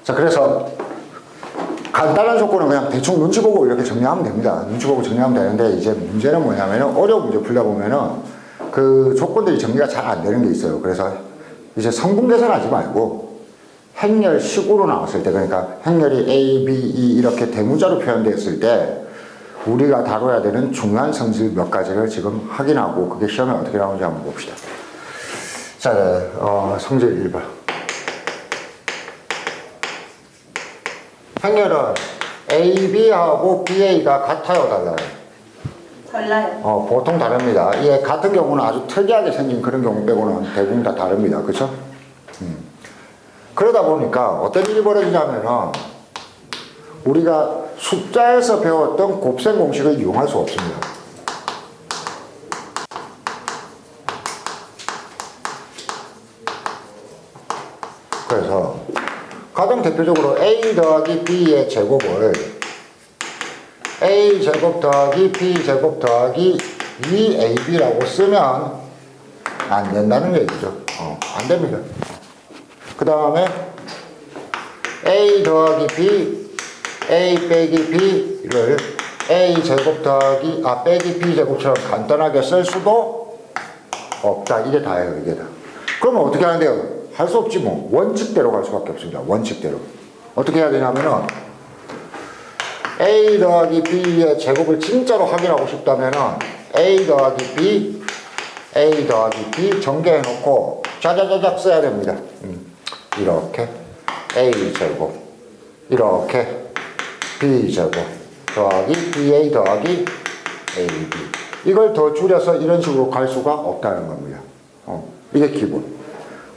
자, 그래서 간단한 조건은 그냥 대충 눈치 보고 이렇게 정리하면 됩니다. 눈치 보고 정리하면 되는데, 이제 문제는 뭐냐면은, 어려운 문제 풀다 보면은 그 조건들이 정리가 잘 안 되는 게 있어요. 그래서 이제 성분 계산하지 말고 행렬식으로 나왔을 때, 그러니까 행렬이 A, B, E 이렇게 대문자로 표현되었을 때 우리가 다뤄야 되는 중요한 성질 몇 가지를 지금 확인하고 그게 시험에 어떻게 나오는지 한번 봅시다. 자, 성질 1번. 행렬은 AB하고 BA가 같아요, 달라요? 달라요. 보통 다릅니다. 이게 같은 경우는 아주 특이하게 생긴 그런 경우 빼고는 대부분 다 다릅니다. 그렇죠? 그러다 보니까 어떤 일이 벌어지냐면은 우리가 숫자에서 배웠던 곱셈 공식을 이용할 수 없습니다. 그래서 가장 대표적으로 A 더하기 B의 제곱을 A 제곱 더하기 B 제곱 더하기 2AB라고 쓰면 안 된다는 얘기죠. 안 됩니다. 그 다음에 A 더하기 B, A 빼기 B를 A 제곱 더하기 빼기 B 제곱처럼 간단하게 쓸 수도 없다. 이게 다예요, 이게 다. 그러면 어떻게 하는데요? 할 수 없지 뭐. 원칙대로 갈 수밖에 없습니다. 원칙대로. 어떻게 해야 되냐면은 A 더하기 B의 제곱을 진짜로 확인하고 싶다면은 A 더하기 B, A 더하기 B 전개해놓고 자자자작 써야 됩니다. 이렇게 A 제곱, 이렇게 B 제곱 더하기 BA 더하기 AB. 이걸 더 줄여서 이런 식으로 갈 수가 없다는 겁니다. 이게 기본.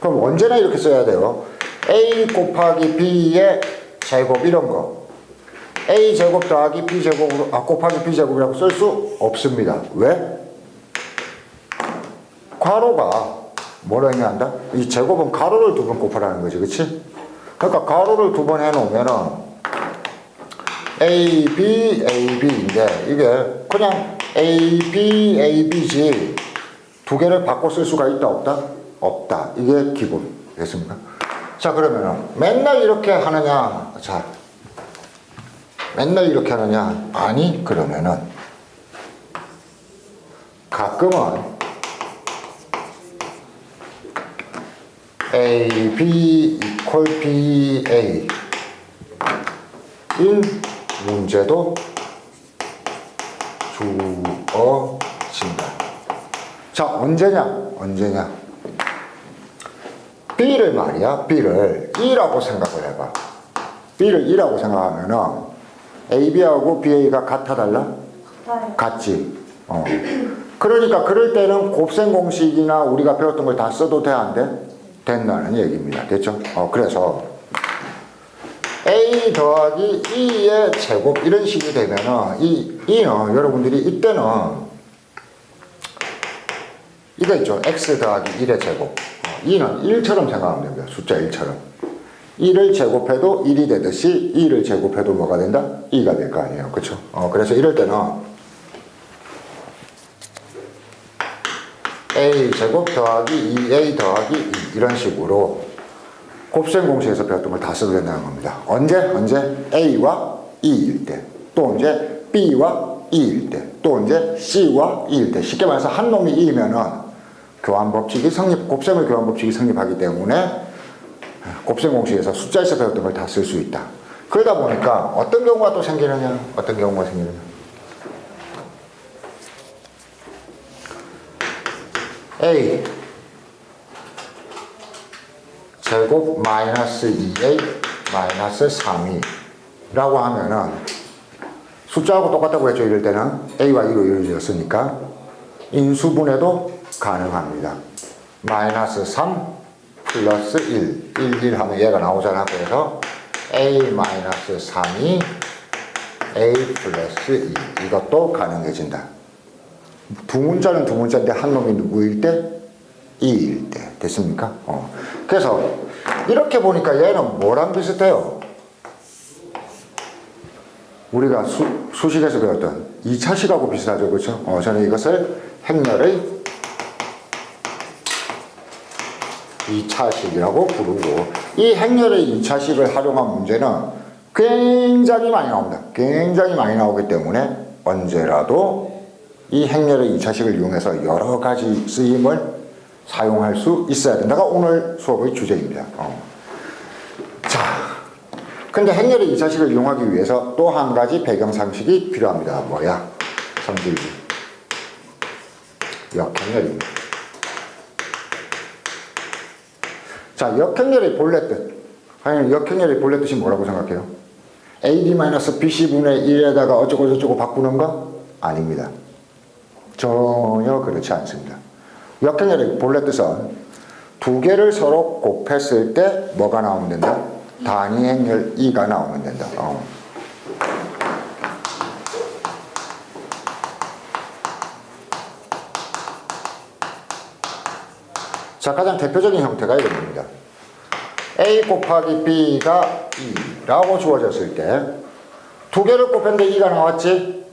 그럼 언제나 이렇게 써야 돼요. A 곱하기 B의 제곱 이런 거. A 제곱 더하기 B 제곱으로 곱하기 B 제곱이라고 쓸 수 없습니다. 왜? 괄호가 뭐라 의미한다? 이 제곱은 가로를 두 번 곱하라는 거지, 그치? 그러니까 가로를 두 번 해놓으면은 A, B, A, B인데 이게 그냥 A, B, A, B지 두 개를 바꿔 쓸 수가 있다, 없다? 없다. 이게 기본. 됐습니까? 자, 그러면은 맨날 이렇게 하느냐? 자, 맨날 이렇게 하느냐? 아니, 그러면은 가끔은 A, B equal B, A 인 문제도 주어진다. 자, 언제냐? B를 말이야, B를 2라고 생각을 해봐. B를 2라고 생각하면은 AB하고 BA가 같아, 달라? 같아요. 같지. 그러니까 그럴 때는 곱셈 공식이나 우리가 배웠던 걸 다 써도 돼, 안 돼? 된다는 얘기입니다. 됐죠? 그래서 A 더하기 2의 제곱 이런 식이 되면은 이는 여러분들이 이때는 이거 있죠. X 더하기 1의 제곱. 2는 1처럼 생각하면 됩니다. 숫자 1처럼. 1을 제곱해도 1이 되듯이 2를 제곱해도 뭐가 된다? 2가 될 거 아니에요. 그쵸? 그래서 이럴 때는 A 제곱 더하기 2A 더하기 2 이런 식으로 곱셈 공식에서 배웠던 걸 다 써도 된다는 겁니다. 언제? A와 2일 때. 또 언제? B와 2일 때. 또 언제? C와 2일 때. 쉽게 말해서 한 놈이 2이면은 곱셈의 교환 법칙이 성립하기 때문에 곱셈 공식에서 숫자에서 배웠던 걸 다 쓸 수 있다. 그러다 보니까 어떤 경우가 또 생기느냐? A 제곱 마이너스 2A 마이너스 3이라고 하면은 숫자하고 똑같다고 했죠. 이럴 때는 A와 2로 이루어졌으니까 인수분해도 가능합니다. 마이너스 3 플러스 1 하면 얘가 나오잖아. 그래서 A 마이너스 3이 A 플러스 2 이것도 가능해진다. 두 문자는 두 문자인데 한 놈이 누구일 때? 2일 때. 됐습니까? 그래서 이렇게 보니까 얘는 뭐랑 비슷해요? 우리가 수식에서 배웠던 2차식하고 비슷하죠. 그렇죠? 저는 이것을 행렬의 2차식이라고 부르고, 이 행렬의 2차식을 활용한 문제는 굉장히 많이 나옵니다. 굉장히 많이 나오기 때문에 언제라도 이 행렬의 2차식을 이용해서 여러 가지 쓰임을 사용할 수 있어야 된다가 오늘 수업의 주제입니다. 자, 근데 행렬의 2차식을 이용하기 위해서 또 한 가지 배경상식이 필요합니다. 뭐야? 성질기. 역행렬입니다. 자, 역행렬의 본래 뜻. 아니, 역행렬의 본래 뜻이 뭐라고 생각해요? AD-BC분의 1에다가 어쩌고저쩌고 바꾸는 거? 아닙니다. 전혀 그렇지 않습니다. 역행렬의 본래 뜻은 두 개를 서로 곱했을 때 뭐가 나오면 된다? 단위 행렬 2가 나오면 된다. 자, 가장 대표적인 형태가 이겁니다. A 곱하기 B가 2라고 주어졌을 때 두 개를 곱했는데 2가 나왔지?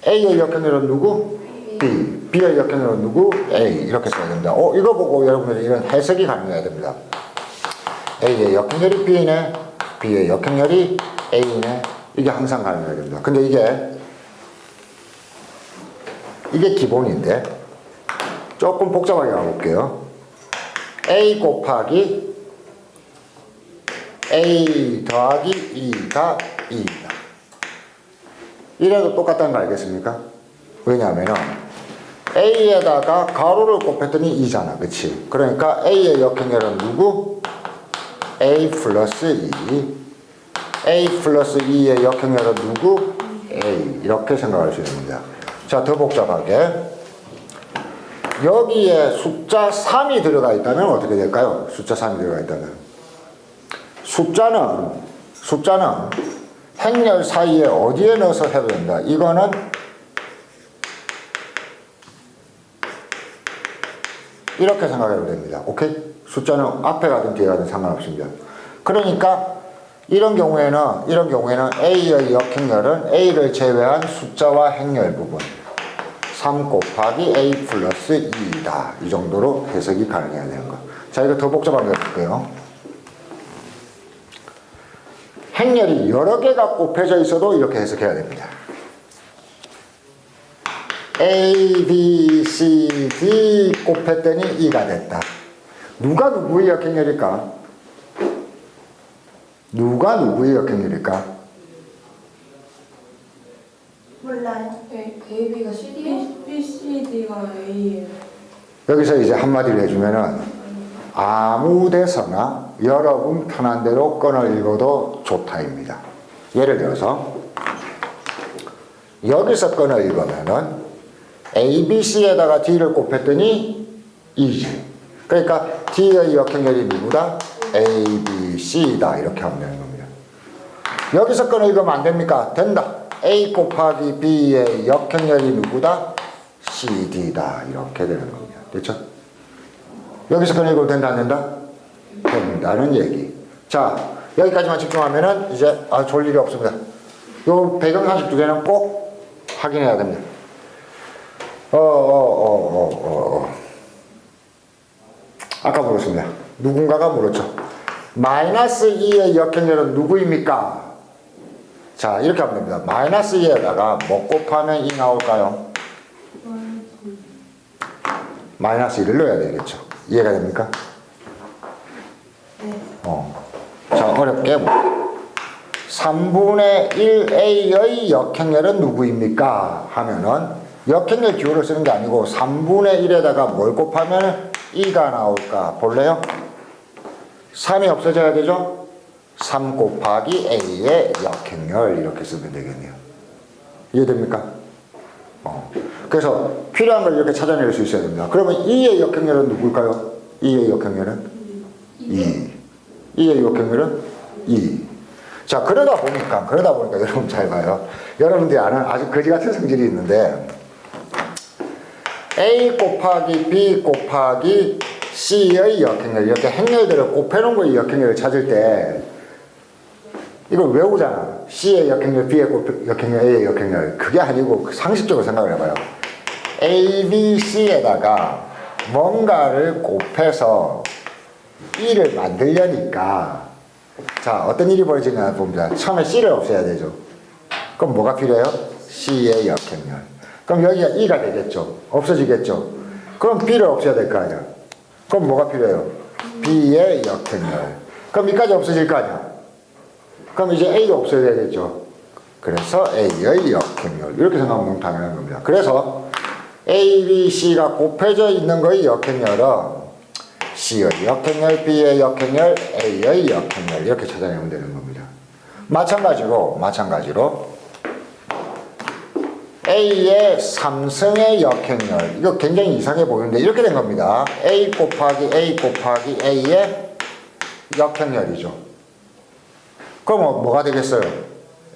A의 역행렬은 누구? B. B의 역행렬은 누구? A. 이렇게 써야 됩니다. 이거 보고 여러분들이 이런 해석이 가능해야 됩니다. A의 역행렬이 B네, B의 역행렬이 A네. 이게 항상 가능해야 됩니다. 근데 이게 기본인데 조금 복잡하게 가볼게요. A 곱하기 A 더하기 2가 2입니다. 이래도 똑같다는 거 알겠습니까? 왜냐하면 A에다가 가로를 곱했더니 2잖아. 그치? 그러니까 A의 역행렬은 누구? A 플러스 2. A 플러스 2의 역행렬은 누구? A. 이렇게 생각할 수 있습니다. 자, 더 복잡하게. 여기에 숫자 3이 들어가 있다면 어떻게 될까요? 숫자 3이 들어가 있다면. 숫자는 행렬 사이에 어디에 넣어서 해도 된다. 이거는 이렇게 생각해도 됩니다. 오케이? 숫자는 앞에 가든 뒤에 가든 상관없습니다. 그러니까 이런 경우에는 A의 역행렬은 A를 제외한 숫자와 행렬 부분 3 곱하기 A 플러스 2이다. 이 정도로 해석이 가능해야 되는 거. 자, 이거 더 복잡하게 해볼게요. 행렬이 여러 개가 곱해져 있어도 이렇게 해석해야 됩니다. A, B, C, D 곱했더니 2가 됐다. 누가 누구의 역행렬일까? 누가 누구의 역행렬일까? 몰라요. AB가 CD예요? B, C, D가 A예요. 여기서 이제 한마디를 해주면은 아무 데서나 여러분 편한 대로 끊어 읽어도 좋다입니다. 예를 들어서 여기서 끊어 읽으면은 A, B, C에다가 D를 곱했더니 2지. 그러니까 D의 역행렬이 누구다? A, B, C다. 이렇게 하면 되는 겁니다. 여기서 끊어 읽으면 안 됩니까? 된다. A 곱하기 B의 역행렬이 누구다? C, D다. 이렇게 되는 겁니다. 됐죠? 여기서 끊어 읽어도 된다, 안 된다? 된다는 얘기. 자, 여기까지만 집중하면은 이제 졸 일이 없습니다. 요 배경상식 두 개는 꼭 확인해야 됩니다. 아까 물었습니다. 누군가가 물었죠. 마이너스 2의 역행렬은 누구입니까? 자, 이렇게 하면 됩니다. 마이너스 2에다가 뭐 곱하면 2 나올까요? 마이너스 1을 넣어야 되겠죠. 이해가 됩니까? 네. 자, 어렵게 3분의 1a의 역행렬은 누구입니까? 하면은 역행렬 기호를 쓰는 게 아니고 3분의 1에다가 뭘 곱하면 2가 나올까 볼래요? 3이 없어져야 되죠? 3 곱하기 a의 역행렬 이렇게 쓰면 되겠네요. 이해됩니까? 그래서 필요한 걸 이렇게 찾아낼 수 있어야 됩니다. 그러면 2의 역행렬은 누굴까요? 2의 역행렬은 2. 2의 역행렬은 2. 자, 그러다 보니까 여러분 잘 봐요. 여러분들이 아는 아주 거지 같은 성질이 있는데 A 곱하기 B 곱하기 C의 역행렬, 이렇게 행렬들을 곱해놓은 거의 역행렬을 찾을 때 이걸 외우잖아. C의 역행렬, B의 역행렬, A의 역행렬. 그게 아니고 상식적으로 생각을 해봐요. A, B, C에다가 뭔가를 곱해서 E를 만들려니까 자 어떤 일이 벌어지냐 봅니다. 처음에 C를 없애야 되죠. 그럼 뭐가 필요해요? C의 역행렬. 그럼 여기가 E가 되겠죠. 없어지겠죠. 그럼 B를 없애야 될 거 아니야. 그럼 뭐가 필요해요? B의 역행렬. 그럼 E까지 없어질 거 아니야. 그럼 이제 A가 없어야 되겠죠. 그래서 A의 역행렬. 이렇게 생각하면 너무 당연한 겁니다. 그래서 A, B, C가 곱해져 있는 거의 역행렬은 C의 역행렬, B의 역행렬, A의 역행렬 이렇게 찾아내면 되는 겁니다. 마찬가지로 A의 3승의 역행렬 이거 굉장히 이상해 보이는데 이렇게 된 겁니다. A 곱하기 A 곱하기 A의 역행렬이죠. 그럼 뭐가 되겠어요?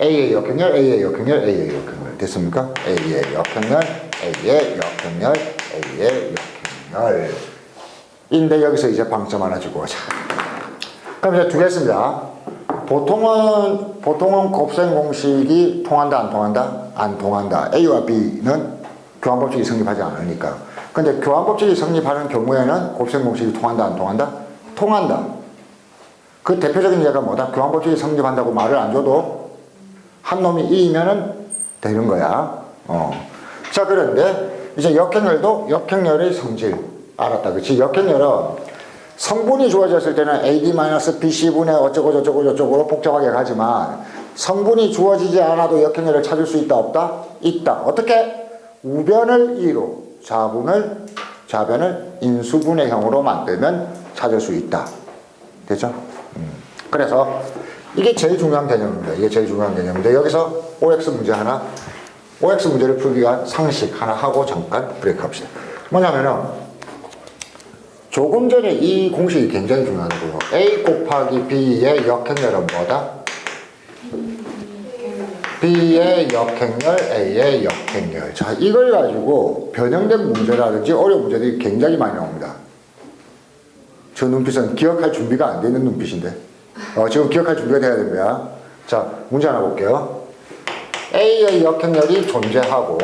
A의 역행렬, A의 역행렬, A의 역행렬 됐습니까? A의 역행렬, A의 역행렬, A의 역행렬 인데 여기서 이제 방점 하나 주고 가자. 그럼 이제 두 개 했습니다. 보통은 곱셈 공식이 통한다 안 통한다? 안 통한다. A와 B는 교환법칙이 성립하지 않으니까. 근데 교환법칙이 성립하는 경우에는 곱셈 공식이 통한다 안 통한다? 통한다. 그 대표적인 예가 뭐다? 교환법칙이 성립한다고 말을 안 줘도 한 놈이 E면은 되는 거야. 자 그런데 이제 역행렬도 역행렬의 성질 알았다. 그치? 역행렬은 성분이 주어졌을 때는 AD-BC분의 어쩌고 저쩌고 저쩌고로 복잡하게 가지만 성분이 주어지지 않아도 역행렬을 찾을 수 있다 없다? 있다. 어떻게? 우변을 2로 좌변을 인수분해형으로 만들면 찾을 수 있다. 됐죠? 그래서 이게 제일 중요한 개념입니다. 이게 제일 중요한 개념인데 여기서 OX 문제 하나 OX 문제를 풀기 위한 상식 하나 하고 잠깐 브레이크 합시다. 뭐냐면은 조금 전에 이 공식이 굉장히 중요하고요. A 곱하기 B의 역행렬은 뭐다? B의 역행렬, A의 역행렬. 자, 이걸 가지고 변형된 문제라든지 어려운 문제들이 굉장히 많이 나옵니다. 저 눈빛은 기억할 준비가 안 되는 눈빛인데. 지금 기억할 준비가 돼야 됩니다. 자, 문제 하나 볼게요. A의 역행렬이 존재하고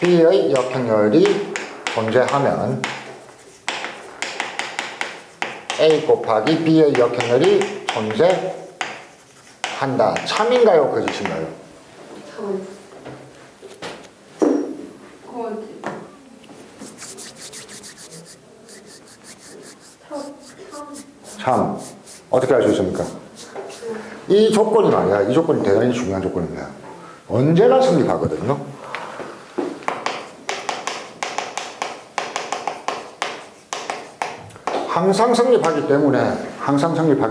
B의 역행렬이 존재하면 A 곱하기 B의 역행렬이 존재한다. 참인가요? 거짓인가요? 참. 어떻게 알 수 있습니까? 이 조건이 말이야. 이 조건이 대단히 중요한 조건입니다. 언제나 성립하거든요. 항상 성립하기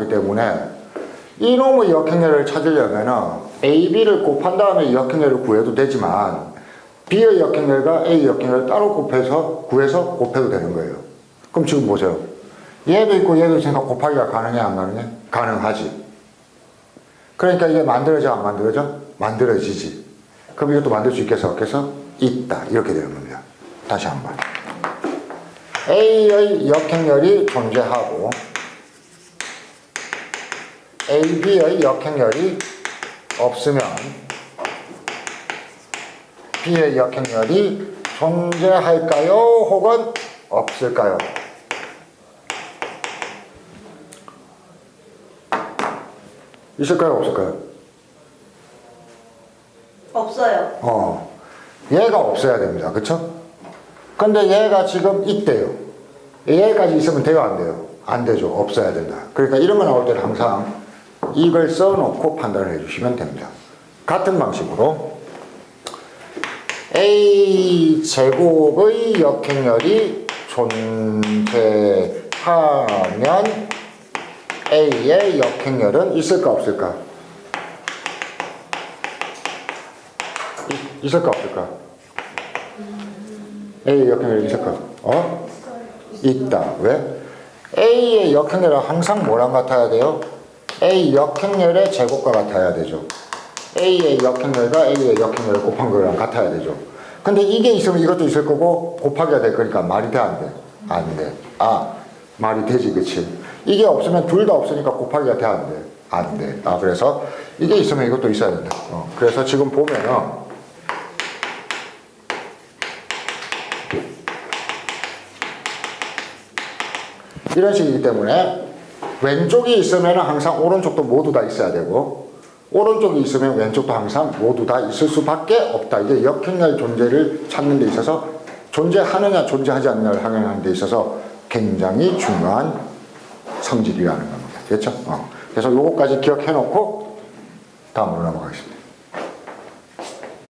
때문에 이놈의 역행렬을 찾으려면 A, B를 곱한 다음에 역행렬을 구해도 되지만 B의 역행렬과 A 역행렬을 따로 구해서 곱해도 되는 거예요. 그럼 지금 보세요. 얘도 있고 얘도 있으니까 곱하기가 가능해 안 가능해? 가능하지. 그러니까 이게 만들어져 안 만들어져? 만들어지지. 그럼 이것도 만들 수 있겠어 없겠어? 있다. 이렇게 되는 겁니다. 다시 한번. A의 역행렬이 존재하고 AB의 역행렬이 없으면 B의 역행렬이 존재할까요? 혹은 없을까요? 있을까요? 없을까요? 없어요. 얘가 없어야 됩니다. 그쵸? 근데 얘가 지금 있대요. 얘까지 있으면 돼요? 안 돼요? 안 되죠. 없어야 된다. 그러니까 이런 거 나올 때는 항상 이걸 써놓고 판단을 해주시면 됩니다. 같은 방식으로 A 제곱의 역행렬이 존재하면 A의 역행렬은 있을까 없을까? 있을까 없을까? A의 역행렬이 있을까? 있다. 왜? A의 역행렬은 항상 뭐랑 같아야 돼요? A 역행렬의 제곱과 같아야 되죠. A의 역행렬과 A의 역행렬을 곱한 거랑 같아야 되죠. 근데 이게 있으면 이것도 있을 거고 곱하기가 될 거니까 말이 돼 안 돼? 안 돼. 말이 되지 그치? 이게 없으면 둘 다 없으니까 곱하기가 돼 안 돼? 안 돼. 그래서 이게 있으면 이것도 있어야 된다. 그래서 지금 보면은 이런 식이기 때문에 왼쪽이 있으면 항상 오른쪽도 모두 다 있어야 되고 오른쪽이 있으면 왼쪽도 항상 모두 다 있을 수밖에 없다. 이게 역행렬 존재를 찾는 데 있어서 존재하느냐 존재하지 않느냐를 확인하는 데 있어서 굉장히 중요한 성질이라는 겁니다. 그렇죠? 그래서 요거까지 기억해 놓고 다음으로 넘어가겠습니다.